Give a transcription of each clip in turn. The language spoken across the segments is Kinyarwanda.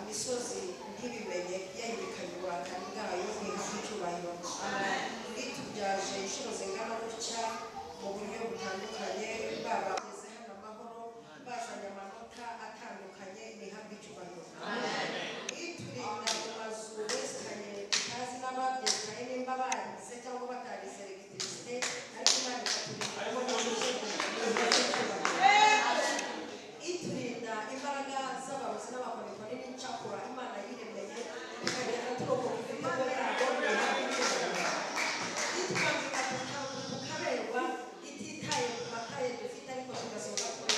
imisozi ntibimenye yayibikanye uburakari bwayo bitandukanye babageze hano amahoro bazanye amanota atandukanye ni hamwe icyubahiro iturinda mu mazu wesitanye tutazi n'ababyesitaye nimba bagize cyangwa batarize elegitirisite ariko imana iturinda imbaraga z'abarozi n'abakonikoni n'incakura imana yiremeye ikagenda turokoka ibitego yabo itwambika tukaberwa ititaye ku mataye dufite ariko tugasohoka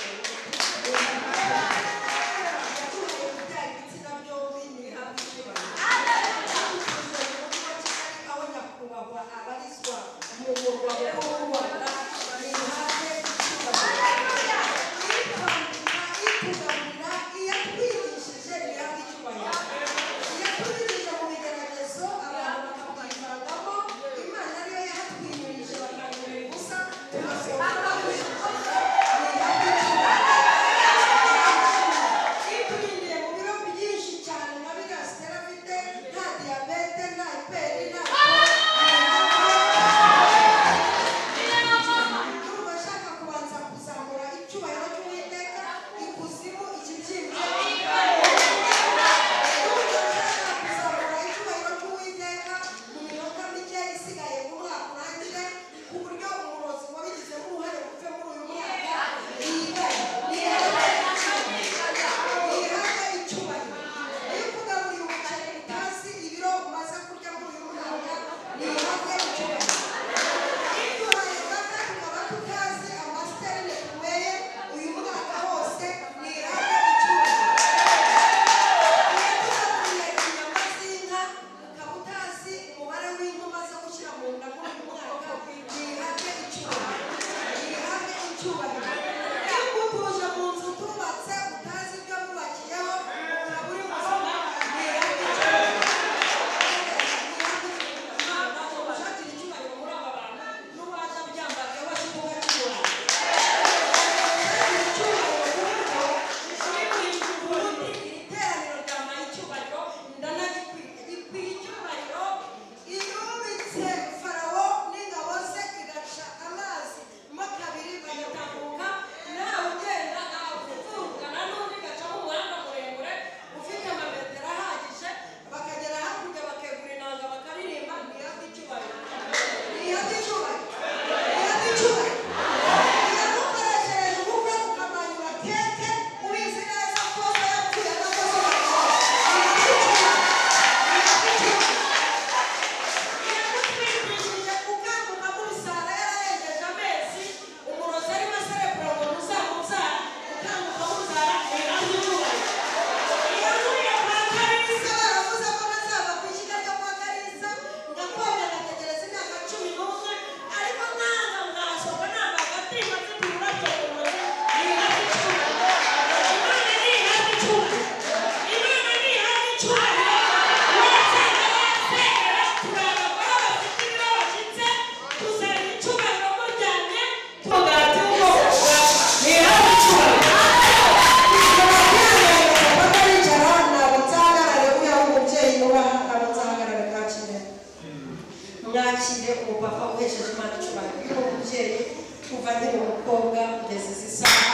mwakire umupapa uhesheje imana icyubahiro y'umubyeyi kuva nyiri umukobwa kugeza izi saha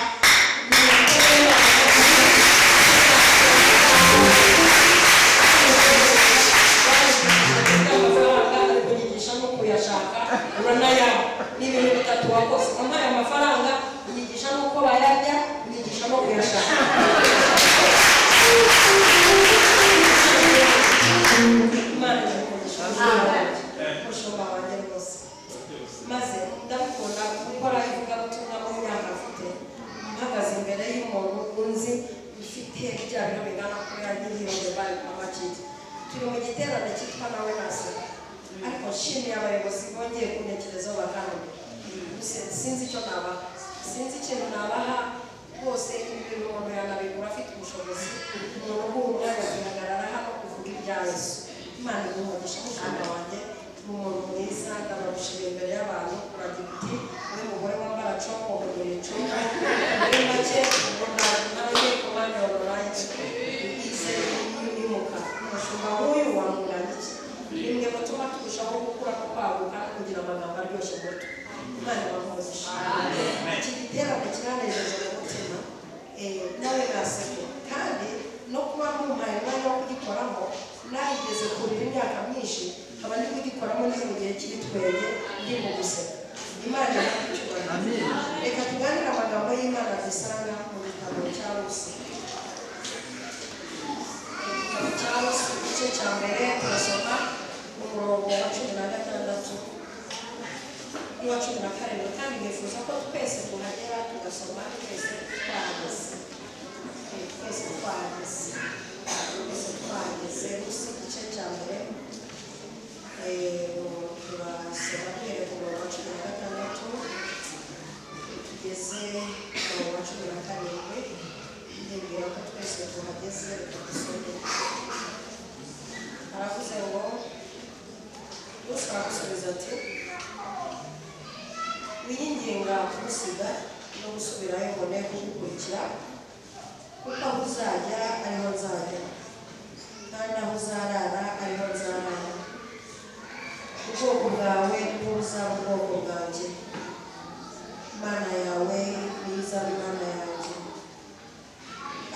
amafaranga ari kunyigisha no kuyashaka uranaya n'ibintu bitatu wakoze umpaye amafaranga unyigisha n'uko bayarya unyigisha no kuyashaka imana mushumba wanjye rwose maze ndabikunda gukora ivugabutumwa mu myaka afite mpagaze imbere y'umuntu unzi ufite bya biro bingana kuri yagiriye bari amakiti turi mu giterane cyitwa nawe nase ariko nshimiye abayobozi bongeye kuntekerezaho bakanumira sinzi icyo nabaha sinzi ikintu nabaha rwose ibintu umuntu yanabigura afite ubushobozi umuntu ubuha umwanya agahagarara hano kuvuga ibya Yesu imana igumugisha mushumba wanjye umuntu mwiza ndabarushije imbere y'abantu uragira uti uri mugore wambara congo mugore congo muri make nanjye komande waburaye ize y'imuka umushumba w'uyu wamurana iki rimwe mutuma turushaho gukura no kwaguka kugira amagambo aryoshye muto imana ibamugisha nasabye kandi no kuba mumpaye umwanya wo kugikoramo narigeze kurira imyaka myinshi nkaba ndi kugikoramo ndi mu gihe cy'ibitwenge ndi mu guseka. Imana yakucyubahira. Amen. Reka tuganire amagambo y'Imana dusanga mu gitabo cya Rusi. Igitabo cya Rusi igice cya mbere turasoma umurongo wa 16 n'uwa 17 kandi nifuza ko twese tuhagera tugasoma twese twahageze. Twese twahageze Rusi igice cya mbere turasoma duhere ku murongo wa 16 tugeze ku murongo wa 17 ndibwira ko twese tuhageze. Reka dusome. Aravuze ngo Rusi aramusubiza ati wiyinginga kumusiga no gusubirayo ngo ne kugukurikira kuko aho uzajya ariho nzajya kandi aho uzarara ariho nzarara ubwoko bwawe niho buzaba ubwoko bwanjye Imana yawe niyo izaba Imana yanjye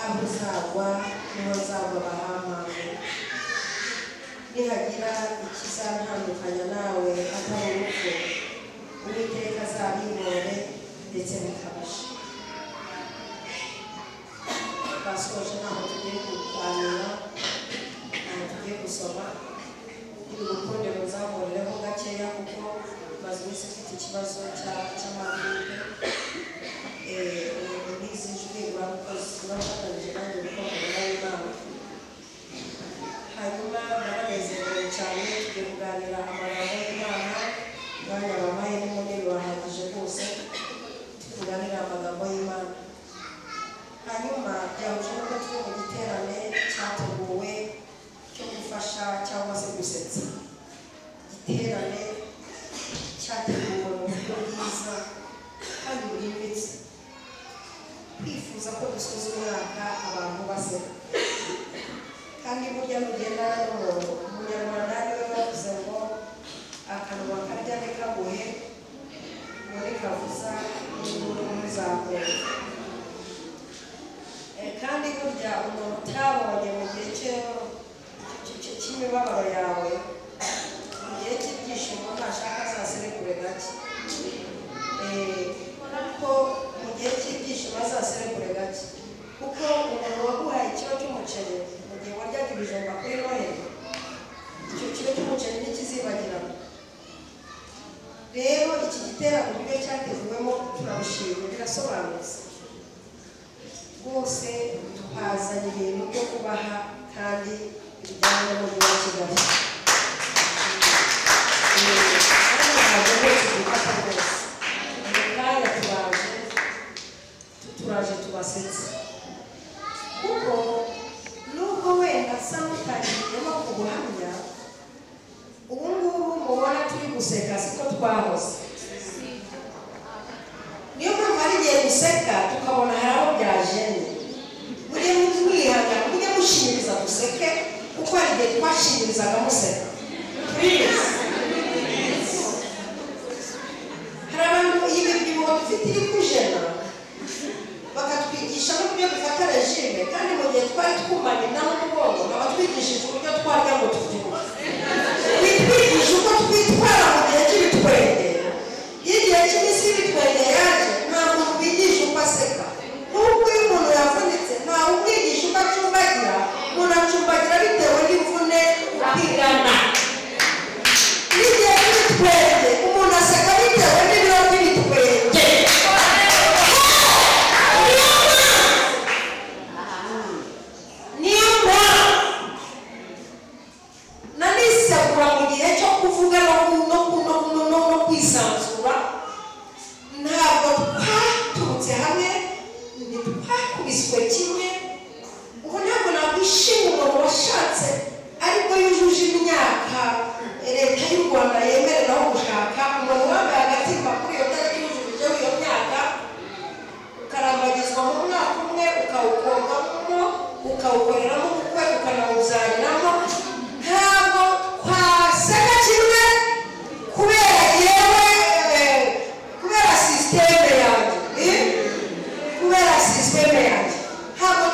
aho uzagwa niho nzagwa bahampawe nihagira ikizantandukanya nawe atari urupfu Uwiteka azabibore ndetse bikabasha. Basoje ntabwo tugiye kuganira ntabwo tugiye gusoma ibi gukunde muzamurireho gakeya kuko maze iminsi ufite ikibazo cy'amagrupe n'izi jwi urafatanyije nanjye gukorana n'Imana. Hanyuma naranezerewe cyane tugiye kuganira amagambo y'Imana mwanya wabaye n'umunini wahagije rwose tuganira amagambo y'Imana. Hanyuma byahuje nuko turi mu giterane cyateguwe cyo gufasha cyangwa se gusetsa. Igiterane cyateguwe mu buryo bwiza kandi bwimbitse twifuza ko dusoza umwaka abantu baseka kandi burya nugendana n'umuntu umunyarwanda niwe bavuze ngo akanwa karya nikaguhe muri kavuza n'induru ntizakora. Kandi burya umuntu utabonye mu gihe cy'imibabaro yawe mu gihe cy'ibyishimo ntashaka azaserekure gake kuko mu gihe cy'ibyishimo azaserekure gake kuko umuntu waguhaye ikiro cy'umuceri mu gihe waryaga ibijumba kuri Noheli icyo kiro cy'umuceri ntikizibagirana. Rero iki giterane uburyo cyateguwemo turabishimye birasobanutse rwose tuhazanye ibintu byo kubaha kandi bijyanye n'umujyi wa Kigali. Ntabwo rwose dufata rwose mu kanya turaje tubasetse kuko nubwo wenda asa n'utangiriyemo ku buhamya ubu ngubu mubona turi guseka siko twahoze. Niyo mpamvu ari igihe guseka tukabona hari aho byajene mujye mwihangana mujye mushimiriza duseke kuko hari igihe twashimirizaga museka. Hari abantu iyi mibyibuho dufite iri kujena bakatwigisha n'uburyo dufata regime kandi mu gihe twari twumanye n'umugongo babatwigishije uburyo twarya ngo tubyibuhe bitwigisha uko twitwara mu gihe cy'ibitwenge. Iyo igihe cy'iminsi y'ibitwenge yaje nta muntu bigisha uko aseka n'ubwo iyo umuntu yavunitse ntawe umwigisha uko acumbagira umuntu acumbagira bitewe n'imvune kwigana. N'igihe cy'ibitwenge umuntu aseka bitewe n'ibiro by'ibitwenge. Niyo mpamvu nanisegura mu gihe cyo kuvuga no kwisanzura. Ntabwo twaturutse hamwe ntitwakubiswe kimwe. Ubu ntabwo nakwishima umuntu washatse ariko yujuje imyaka leta y'u Rwanda yemereraho gushaka umuntu wambaye agatimba kuri iyo tariki yujuje iyo myaka ukarambagizwa mu mwaka umwe ukawukogamo ukawukoreramo ubukwe ukanawuzariramo. Ntabwo twaseka kimwe kubera yewe kubera sisiteme yanjye ntabwo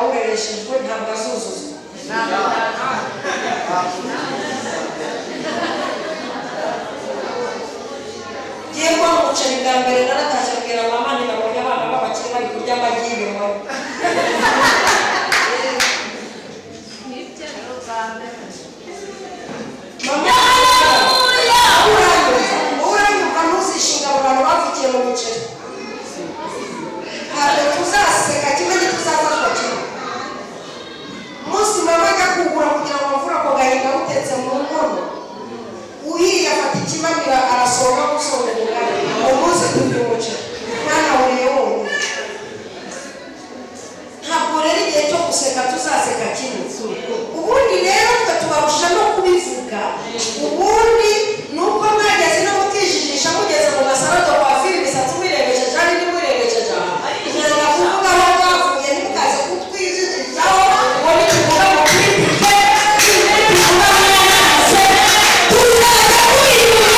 wawurereshejwe ntabwo azuzuzwa ngiye kuba umuceri bwa mbere naratashye mbwira mama ntibabonye abana b'abakire bari kurya amagi y'ibiryo uranyumva ntuzishinga abantu bavukiye mu muceri ntabwo tuzaseka kimwe ntituzafatwa kimwe umunsi mama ajya kugura kugira ngo amvura ako gahinda utetse mu nkono uhiye afata ikimamira arasohoka gusonga umugani uwo munsi tuvuye umuceri ntanawuriye wonyine ntabwo rero igihe cyo guseka tuzaseka kimwe ubundi rero twe tubarusha no kubivuga ubundi nuko mwageze no mukijijisha mugeze mu gasarado kwa fili imisatsi mwirebesheje ari ntimwirebesheje ntabwo kuvuga aho mwavuye ntimukaze kutwijijishaho ngo nituvuga mu kwitike tuvuga mu yase tuzaza kwiruka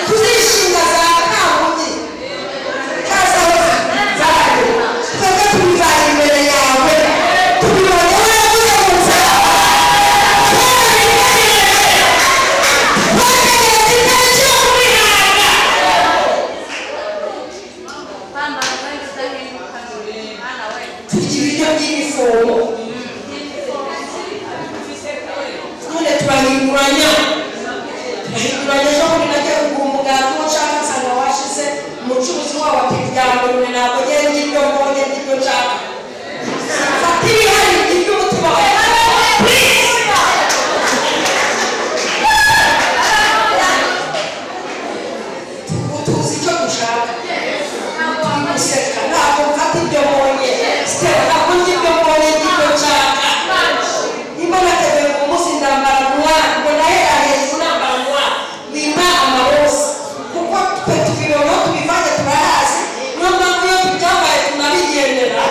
tuzishinga za kabugi kaza zawe twebwe tubivana imbere yawe tubibonye waravuze mu nzara turya ibiryo by'imifungo none turahinduranya ejo bundi nagiye kugura umugati uwo nshaka nsanga washize umucuruzi wabo ati byamurune ntabwo ngera ngibyo mbonye ngibyo nshaka fata ibihari ngibyo umutima wawe tuzi icyo dushaka turi guseka ntabwo mfata ibyo mbonye sitera ntabwo ngibyo mbonye ngibyo nshaka nimba nateguye ku munsi ndambara noir ngo nahera hejuru nambara noir bimpa amaroza kuko twe tubibona tubivanye turahazi niyo mpamvu iyo tubyambaye tunabigendera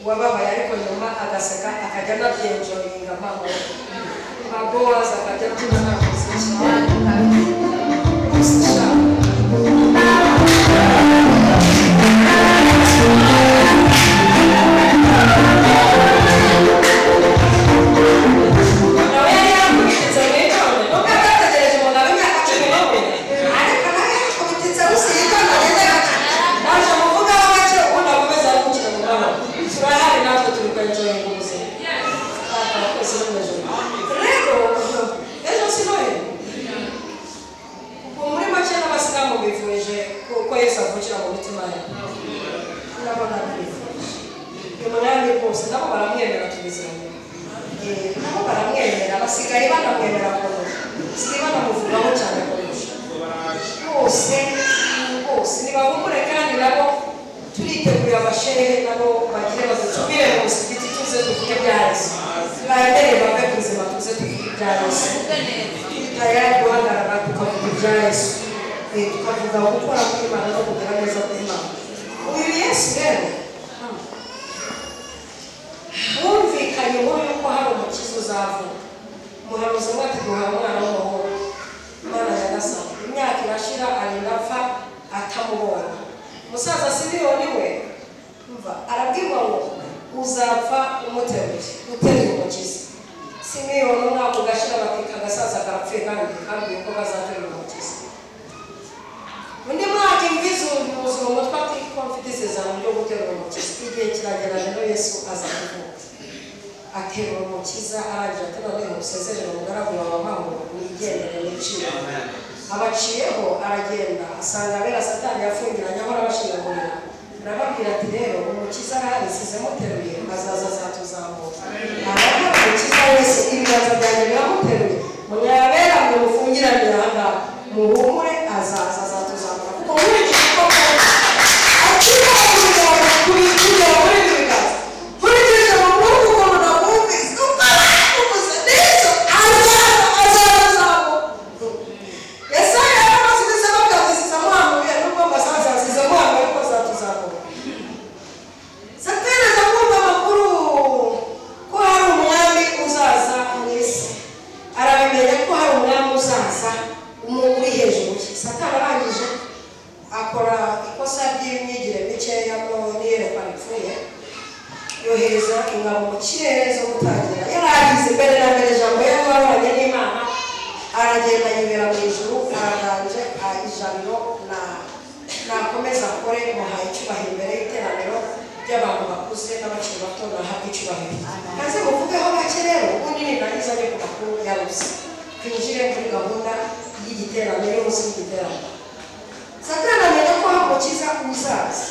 wababaye ariko nyuma agaseka akajya anabyenjoyinga mama Boaz akajya abyina nta muziki nawe yari yakubitse mu itonde nubwo atategereje umugabo imyaka 10 ariko nawe bifurije ko Yesu avukira mu mitima yabo ndabona bifurije umwami bose nabo baramwemera tubizanye nabo baramwemera basigaye banamwemera kurusha basigaye banamuvugaho cyane kurusha bose nibahumure kandi nabo turiteguye abashehe nabo bagire badutumire mu musigiti tuze tuvuge bya Yesu baendele bave kuzima tuze tuvuge bya Yesu tayari guhagarara tukavuga ibya Yesu tukavuga gukora kuri Imana no kugira neza kuri Imana uyu Yesu rero wumvikanye muri yuko hari umukiza uzavuka umuhanuzi umwe ati duha umwana w'umuhungu Imana yagasaba imyaka irashira arinda apfa atamubona umusaza Simiyoni we umva arabwirwa ngo uzapfa umuteruye uteruye umukiza Simiyoni ntabwo gashira bakika gasaza karapfuye kandi yuko bazaterura umukiza undi mwaka imvizo ubuzima umutwe ati ko mfite isezerano ryo guterura umukiza igihe kiragera rero Yesu aza kuvuka aterura umukiza arangije ati none musezerere umugaragu wawe amahoro nigendere n'iciye abaciyeho aragenda asanga abera Satani yafungiranye aho arabashingagurira arababwira ati rero umukiza arahari size muteruye azaza azatuzamura arahari umukiza wese ibiganza byanjye biramuteruye munyabera mufungirane aha muhumure azaza azatuzamura kuko nkurikije ko akira kubikira muri ibi biganza nkurikije mu bwonko ukuntu namwumvise ukamuze neza azazamura Yesaya yarabasubiza bakazisiza muhamuye nubwo basaza asize muhamuye ariko azatuzamura Satani akumva amakuru ko hari umwami uzaza mu isi arabimenya ko hari umwami uzaza uri hejuru Satani arangije akora ikosa ry'imyigire mikeya n'iyerekwa ripfuye yohereza ingabo mu kirere zo gutangira yaragize imbere na mbere ijambo y'ababanye n'Imana aragenda yibera mu ijuru araganje ijambo nakomeza akore muhaye icyubahiro imbere y'iteraniro ry'abantu bakuze n'abakiri bato nahabwa icyubahiro maze muvugeho bake rero ubundi ninangiza njye ku makuru ya Rusi twinjire muri gahunda y'igiterane y'umunsi w'igiterane Satani amenya ko hamukiza uzaza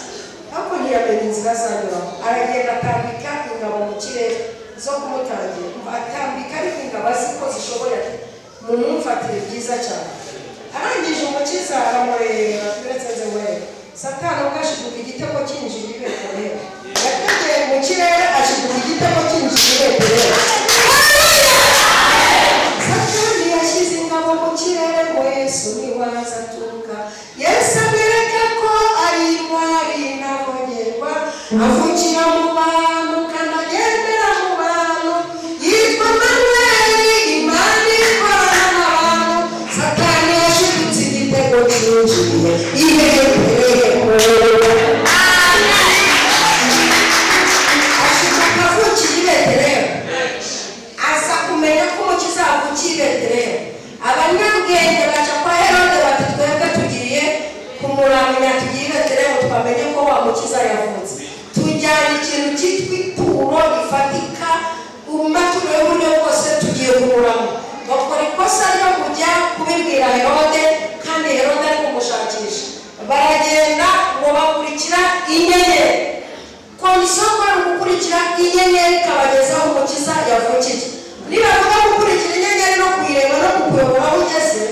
ariko ntiyamenya inzira azanyuramo aragenda atambika ingabo mu kirere zo kumutangira atambika ariko ingabo azi ko zishoboye mumumfatire byiza cyane arangije umukiza aramureba turetse we Satani ubwo ashiduka igitego cyinjira i Betelehemu yategeye mu kirere ashiduka igitego cyinjira i Betelehemu Satani yashyize ingabo mu kirere ngo Yesu niwe azaturuka Yesu abereka ko ari intwari ntavogerwa avukira mu bantu kandi agendera mu bantu yitwa Manueli Imana ikorana n'abantu Satani yashidutse igitego cyinjiriye i Betelehemu ashiduka avukira i Betelehemu aza kumenya ko umukiza avukira i Betelehemu abanyabwenge baca kwa Herode bati twebwe tugiye kumuramya tugiye i Betelehemu twamenye ko wa mukiza yavutse tujyana ikintu cyitwa ituro rifatika umaturo y'uburyo bwose tugiye kumuramya bakora ikosa ryo kujya kubibwira Herode kandi Herode ari kumushakisha baragenda ngo bakurikira inyenyeri kondisiyo ko ari gukurikira inyenyeri ikabagezaho umukiza yavukiye nibavuga gukurikira inyenyeri no kuyireba no kukuyobora aho ugeze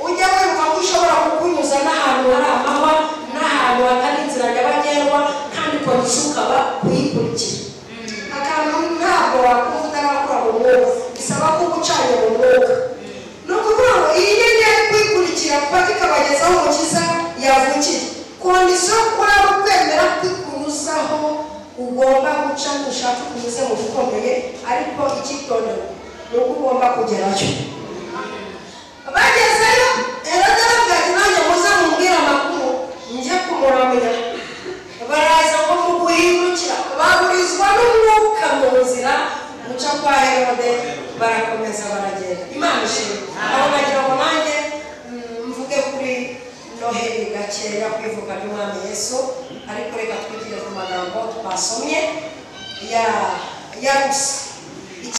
ujya wibuka ko ushobora kukunyuza n'ahantu hari amahwa n'ahantu hatari inzira nyabagendwa kandi kondisiyo ukaba kuyikurikira akantu ntabwo wakumva utarakora mu mwuka bisaba ko ugucanye mu mwuka ni ukuvuga ngo iyi nyenyeri kuyikurikira kuko ikabagezaho umukiza yavukiye kondisiyo kuba ukwemera kwikunyuzaho ugomba guca ushaka kunyuze mu bikomeye ariko ikitonero ni uko ugomba kugerayo bagezeyo Herode aravuga ati nanjye muze mumbwire amakuru njye kumuramya baraza ngo mu guhindukira baburizwa n'umwuka mu nzira muca kwa Herode barakomeza baragenda Imana ishimwe aho bagira ngo nanjye mvuge kuri Noheli gakeya kwivuga n'Umwami Yesu ariko reka twigire ku magambo twasomye ya Rusi